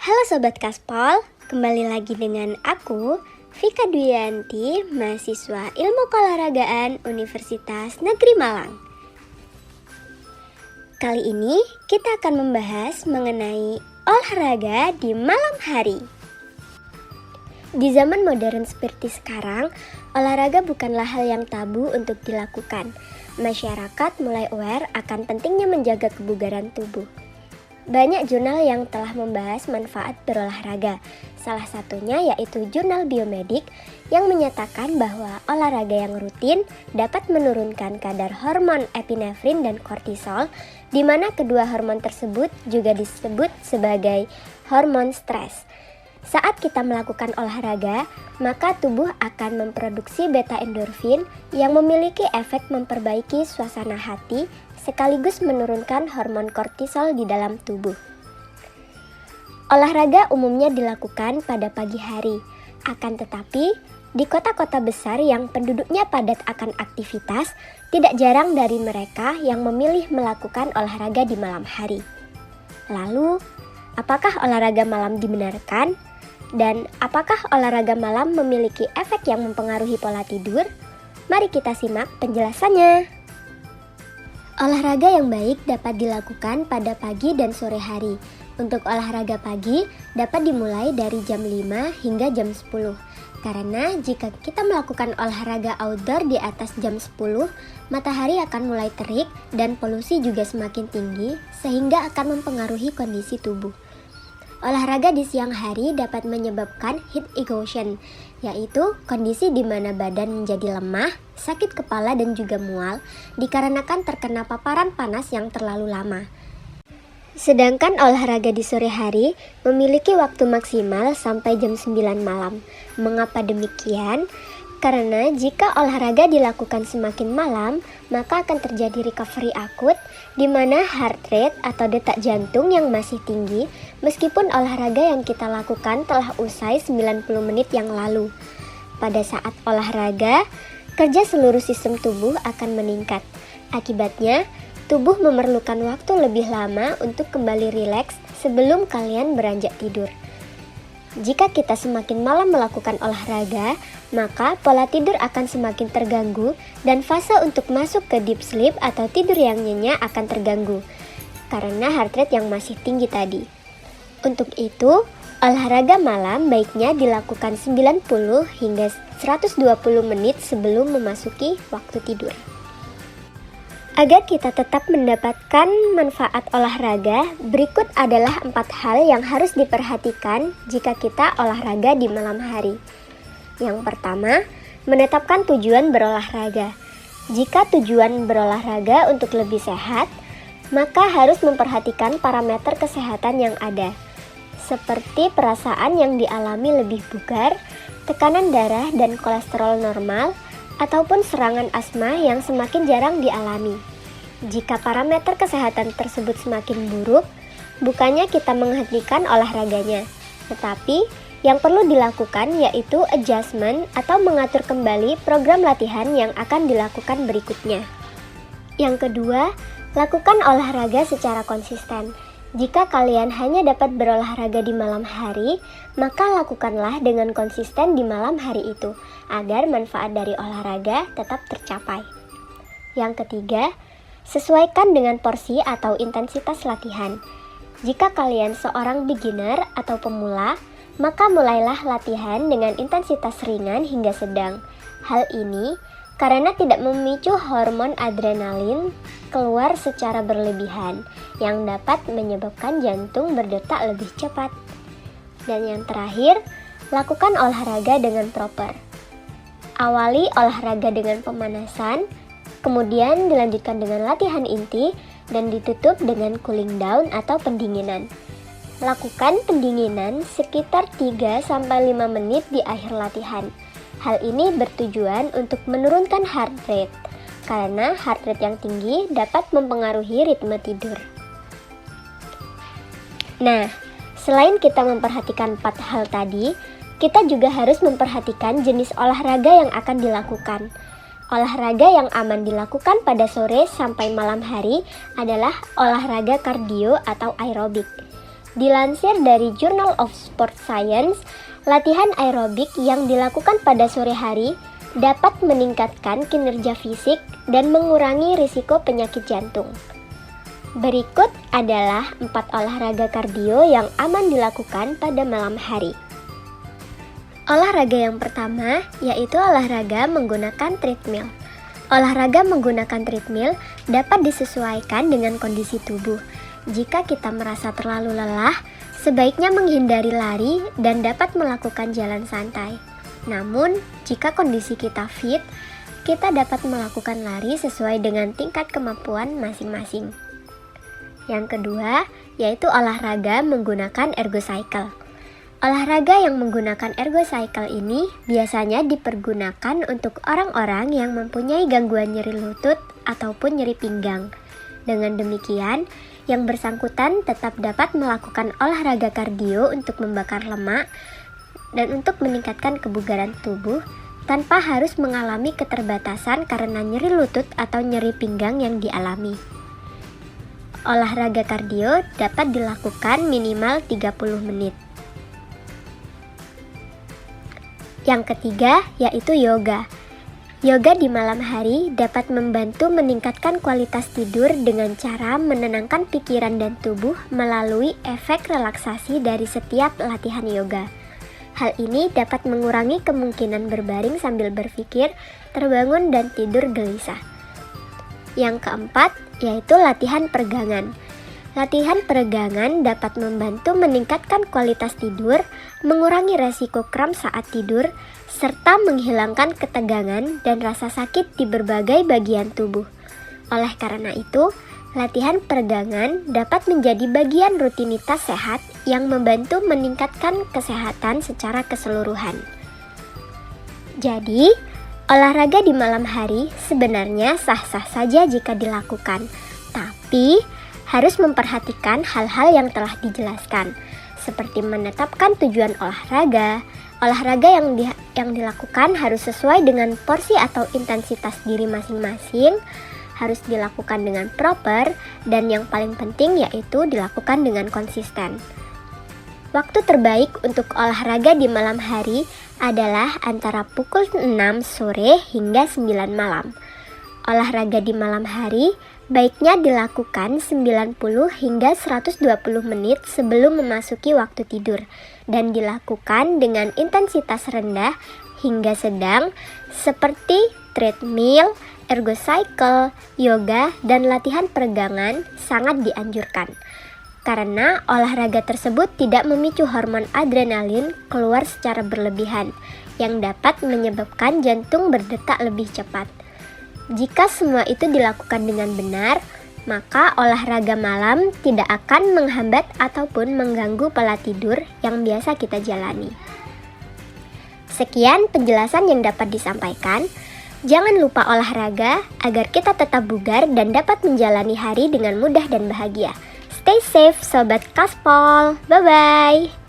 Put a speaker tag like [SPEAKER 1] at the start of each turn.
[SPEAKER 1] Halo Sobat Kaspol, kembali lagi dengan aku, Vika Duyanti, mahasiswa Ilmu Keolahragaan Universitas Negeri Malang. Kali ini kita akan membahas mengenai olahraga di malam hari. Di zaman modern seperti sekarang, olahraga bukanlah hal yang tabu untuk dilakukan. Masyarakat mulai aware akan pentingnya menjaga kebugaran tubuh. Banyak jurnal yang telah membahas manfaat berolahraga. Salah satunya yaitu jurnal Biomedik yang menyatakan bahwa olahraga yang rutin dapat menurunkan kadar hormon epinefrin dan kortisol, di mana kedua hormon tersebut juga disebut sebagai hormon stres. Saat kita melakukan olahraga, maka tubuh akan memproduksi beta endorfin yang memiliki efek memperbaiki suasana hati sekaligus menurunkan hormon kortisol di dalam tubuh. Olahraga umumnya dilakukan pada pagi hari, akan tetapi di kota-kota besar yang penduduknya padat akan aktivitas, tidak jarang dari mereka yang memilih melakukan olahraga di malam hari. Lalu, apakah olahraga malam dibenarkan? Dan apakah olahraga malam memiliki efek yang mempengaruhi pola tidur? Mari kita simak penjelasannya. Olahraga yang baik dapat dilakukan pada pagi dan sore hari. Untuk olahraga pagi dapat dimulai dari jam 5 hingga jam 10. Karena jika kita melakukan olahraga outdoor di atas jam 10, matahari akan mulai terik dan polusi juga semakin tinggi sehingga akan mempengaruhi kondisi tubuh. Olahraga di siang hari dapat menyebabkan heat exhaustion, yaitu kondisi di mana badan menjadi lemah, sakit kepala dan juga mual dikarenakan terkena paparan panas yang terlalu lama. Sedangkan olahraga di sore hari memiliki waktu maksimal sampai jam 9 malam. Mengapa demikian? Karena jika olahraga dilakukan semakin malam, maka akan terjadi recovery akut, di mana heart rate atau detak jantung yang masih tinggi, meskipun olahraga yang kita lakukan telah usai 90 menit yang lalu. Pada saat olahraga, kerja seluruh sistem tubuh akan meningkat. Akibatnya, tubuh memerlukan waktu lebih lama untuk kembali rileks sebelum kalian beranjak tidur. Jika kita semakin malam melakukan olahraga, maka pola tidur akan semakin terganggu dan fase untuk masuk ke deep sleep atau tidur yang nyenyak akan terganggu karena heart rate yang masih tinggi tadi. Untuk itu, olahraga malam baiknya dilakukan 90 hingga 120 menit sebelum memasuki waktu tidur. Agar kita tetap mendapatkan manfaat olahraga, berikut adalah 4 hal yang harus diperhatikan jika kita olahraga di malam hari. Yang pertama, menetapkan tujuan berolahraga. Jika tujuan berolahraga untuk lebih sehat, maka harus memperhatikan parameter kesehatan yang ada, seperti perasaan yang dialami lebih bugar, tekanan darah dan kolesterol normal, ataupun serangan asma yang semakin jarang dialami. Jika parameter kesehatan tersebut semakin buruk, bukannya kita menghentikan olahraganya, tetapi yang perlu dilakukan yaitu adjustment atau mengatur kembali program latihan yang akan dilakukan berikutnya. Yang kedua, lakukan olahraga secara konsisten. Jika kalian hanya dapat berolahraga di malam hari, maka lakukanlah dengan konsisten di malam hari itu, agar manfaat dari olahraga tetap tercapai. Yang ketiga, sesuaikan dengan porsi atau intensitas latihan. Jika kalian seorang beginner atau pemula, maka mulailah latihan dengan intensitas ringan hingga sedang. Hal ini karena tidak memicu hormon adrenalin keluar secara berlebihan yang dapat menyebabkan jantung berdetak lebih cepat. Dan yang terakhir, lakukan olahraga dengan proper. Awali olahraga dengan pemanasan, kemudian dilanjutkan dengan latihan inti dan ditutup dengan cooling down atau pendinginan. Lakukan pendinginan sekitar 3-5 menit di akhir latihan. Hal ini bertujuan untuk menurunkan heart rate, karena heart rate yang tinggi dapat mempengaruhi ritme tidur. Nah, selain kita memperhatikan 4 hal tadi, kita juga harus memperhatikan jenis olahraga yang akan dilakukan. Olahraga yang aman dilakukan pada sore sampai malam hari adalah olahraga kardio atau aerobik. Dilansir dari Journal of Sport Science, latihan aerobik yang dilakukan pada sore hari dapat meningkatkan kinerja fisik dan mengurangi risiko penyakit jantung. Berikut adalah 4 olahraga kardio yang aman dilakukan pada malam hari. Olahraga yang pertama yaitu olahraga menggunakan treadmill. Olahraga menggunakan treadmill dapat disesuaikan dengan kondisi tubuh. Jika kita merasa terlalu lelah, sebaiknya menghindari lari dan dapat melakukan jalan santai. Namun, jika kondisi kita fit, kita dapat melakukan lari sesuai dengan tingkat kemampuan masing-masing. Yang kedua, yaitu olahraga menggunakan ergocycle. Olahraga yang menggunakan ergocycle ini biasanya dipergunakan untuk orang-orang yang mempunyai gangguan nyeri lutut ataupun nyeri pinggang. Dengan demikian, yang bersangkutan tetap dapat melakukan olahraga kardio untuk membakar lemak dan untuk meningkatkan kebugaran tubuh tanpa harus mengalami keterbatasan karena nyeri lutut atau nyeri pinggang yang dialami. Olahraga kardio dapat dilakukan minimal 30 menit. Yang ketiga yaitu yoga. Yoga di malam hari dapat membantu meningkatkan kualitas tidur dengan cara menenangkan pikiran dan tubuh melalui efek relaksasi dari setiap latihan yoga. Hal ini dapat mengurangi kemungkinan berbaring sambil berpikir, terbangun dan tidur gelisah. Yang keempat yaitu latihan peregangan. Latihan peregangan dapat membantu meningkatkan kualitas tidur, mengurangi resiko kram saat tidur, serta menghilangkan ketegangan dan rasa sakit di berbagai bagian tubuh. Oleh karena itu, latihan peregangan dapat menjadi bagian rutinitas sehat yang membantu meningkatkan kesehatan secara keseluruhan. Jadi, olahraga di malam hari sebenarnya sah-sah saja jika dilakukan, tapi harus memperhatikan hal-hal yang telah dijelaskan, seperti menetapkan tujuan olahraga. Olahraga yang dilakukan harus sesuai dengan porsi atau intensitas diri masing-masing, harus dilakukan dengan proper, dan yang paling penting yaitu dilakukan dengan konsisten. Waktu terbaik untuk olahraga di malam hari adalah antara pukul 6 sore hingga 9 malam. Olahraga di malam hari baiknya dilakukan 90 hingga 120 menit sebelum memasuki waktu tidur dan dilakukan dengan intensitas rendah hingga sedang seperti treadmill, ergocycle, yoga, dan latihan peregangan sangat dianjurkan. Karena olahraga tersebut tidak memicu hormon adrenalin keluar secara berlebihan yang dapat menyebabkan jantung berdetak lebih cepat. Jika semua itu dilakukan dengan benar, maka olahraga malam tidak akan menghambat ataupun mengganggu pola tidur yang biasa kita jalani. Sekian penjelasan yang dapat disampaikan. Jangan lupa olahraga agar kita tetap bugar dan dapat menjalani hari dengan mudah dan bahagia. Stay safe, Sobat Kaspol. Bye-bye.